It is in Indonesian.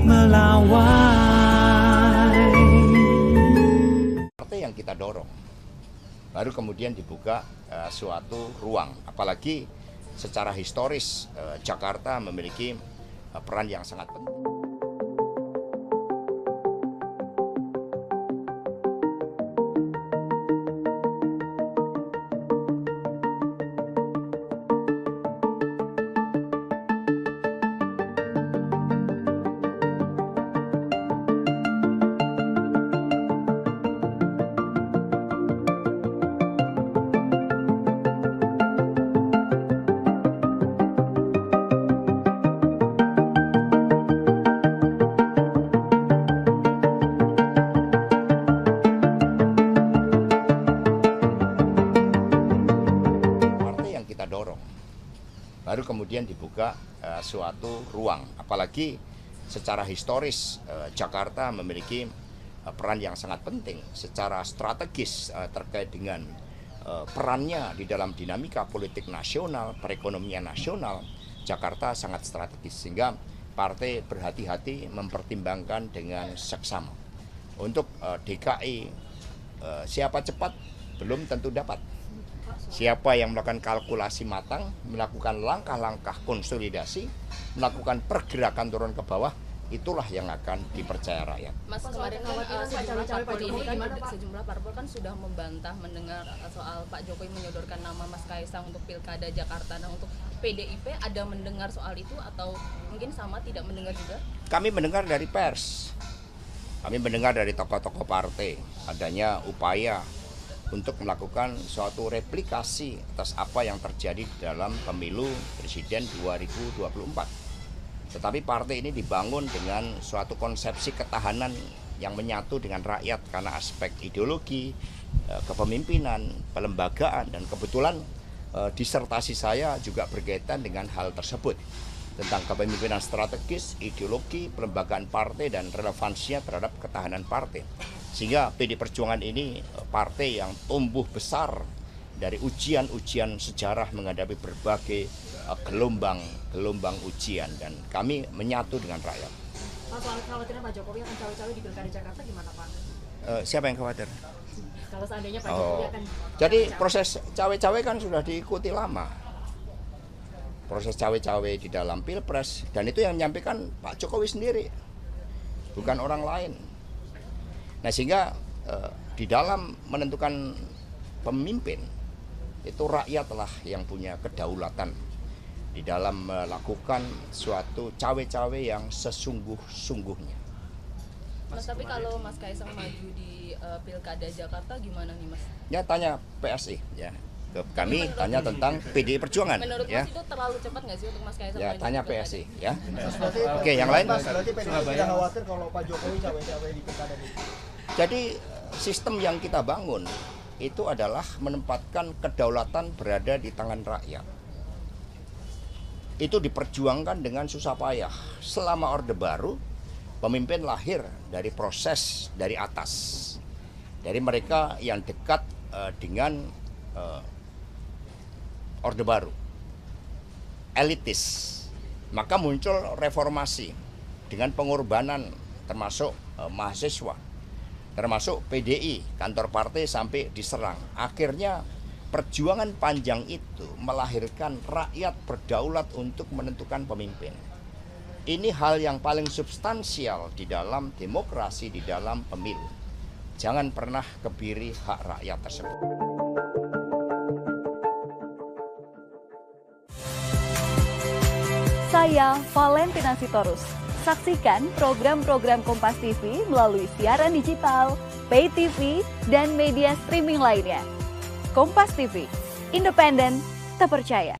melawai. Partai yang kita dorong, baru kemudian dibuka suatu ruang, apalagi secara historis Jakarta memiliki peran yang sangat penting. Dorong, baru kemudian dibuka suatu ruang, apalagi secara historis Jakarta memiliki peran yang sangat penting secara strategis terkait dengan perannya di dalam dinamika politik nasional, perekonomian nasional. Jakarta sangat strategis sehingga partai berhati-hati mempertimbangkan dengan seksama. Untuk DKI siapa cepat belum tentu dapat. Siapa yang melakukan kalkulasi matang, melakukan langkah-langkah konsolidasi, melakukan pergerakan turun ke bawah, itulah yang akan dipercaya rakyat. Mas, kemarin kan sejumlah parpol kan sudah membantah mendengar soal Pak Jokowi menyodorkan nama Mas Kaisang untuk Pilkada Jakarta. Nah, untuk PDIP ada mendengar soal itu atau mungkin sama tidak mendengar juga? Kami mendengar dari pers, kami mendengar dari tokoh-tokoh partai adanya upaya untuk melakukan suatu replikasi atas apa yang terjadi dalam pemilu presiden 2024. Tetapi partai ini dibangun dengan suatu konsepsi ketahanan yang menyatu dengan rakyat karena aspek ideologi, kepemimpinan, pelembagaan, dan kebetulan disertasi saya juga berkaitan dengan hal tersebut tentang kepemimpinan strategis, ideologi, pelembagaan partai, dan relevansinya terhadap ketahanan partai. Sehingga PD Perjuangan ini partai yang tumbuh besar dari ujian-ujian sejarah menghadapi berbagai gelombang ujian, dan kami menyatu dengan rakyat. Pak, soal kekhawatiran Pak Jokowi akan cawe-cawe di Pilkada Jakarta gimana Pak? Siapa yang khawatir? Kalau seandainya Pak Jokowi akan jadi proses cawe-cawe kan sudah diikuti lama. Proses cawe-cawe di dalam Pilpres, dan itu yang menyampaikan Pak Jokowi sendiri, bukan orang lain. Nah, sehingga di dalam menentukan pemimpin itu rakyatlah yang punya kedaulatan di dalam melakukan suatu cawe-cawe yang sesungguh-sungguhnya. Mas, tapi kalau Mas Kaisang maju di Pilkada Jakarta gimana nih Mas? Ya tanya PSI ya. Kami tanya tentang PDI Perjuangan. Menurut ya. Mas itu terlalu cepat nggak sih untuk Mas Kaisang? Ya tanya PSI ya. Oke, yang lain. Berarti PDI tidak khawatir kalau Pak Jokowi cawe-cawe di pilkada ini. Jadi sistem yang kita bangun itu adalah menempatkan kedaulatan berada di tangan rakyat. Itu diperjuangkan dengan susah payah. Selama Orde Baru, pemimpin lahir dari proses dari atas. Dari mereka yang dekat dengan Orde Baru, elitis. Maka muncul reformasi dengan pengorbanan termasuk mahasiswa, termasuk PDI, kantor partai sampai diserang. Akhirnya perjuangan panjang itu melahirkan rakyat berdaulat untuk menentukan pemimpin. Ini hal yang paling substansial di dalam demokrasi, di dalam pemilu. Jangan pernah kebiri hak rakyat tersebut. Saya Valentina Sitorus. Saksikan program-program Kompas TV melalui siaran digital, pay TV, dan media streaming lainnya. Kompas TV, independen, terpercaya.